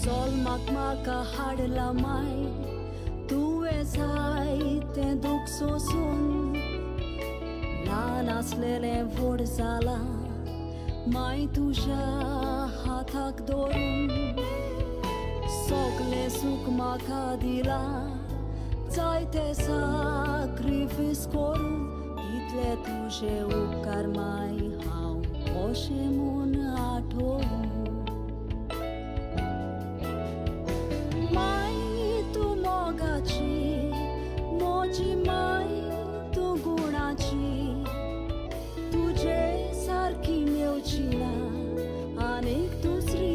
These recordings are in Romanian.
Sol makmaka hadla mai tu esai te duk sosun lana slele vorzala mai tuja hatak dorun sogle suk makadila Zaite sacrifice koru itle tuje upkar mai hau oshe mon athou mai tu mogachi moji mai tu gunachi tuje sarki meuchina anek dusri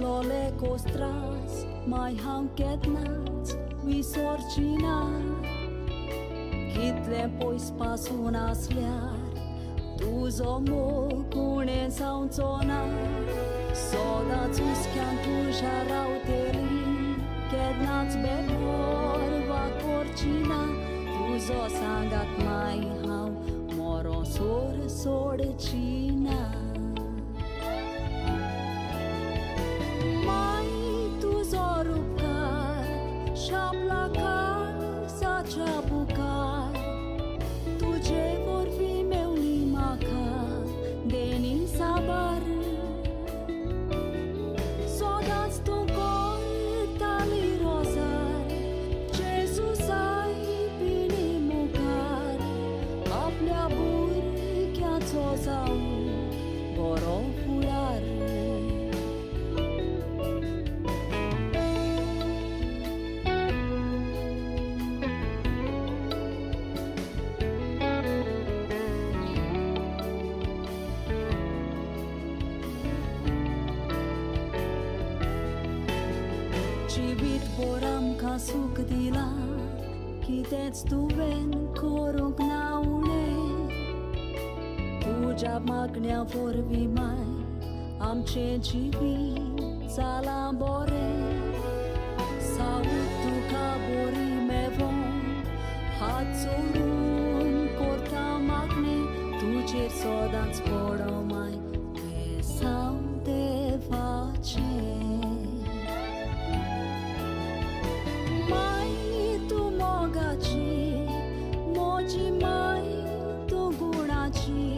Lole costras mai hanketnat visorcina kitle pois pasunas liar tu zomo kune sauncona soda tuskyan tu jarauteli ketnat bebor va corcina tu zo sangat mai hau moro sor china Bucar tuje vorbi meu limaca deni sabar sodați tu cor tali rozar Jesus ai bini mucar apnea bur kya tsozau boro fular Boram ca suk dila kitets tu ven korok naune Puja magnia vorbi mai am ce jivi sala bore Saut tu ca bori me von hat sorun corta magne tu cer sodans poro mai pe sau te face moji mai tu gunachi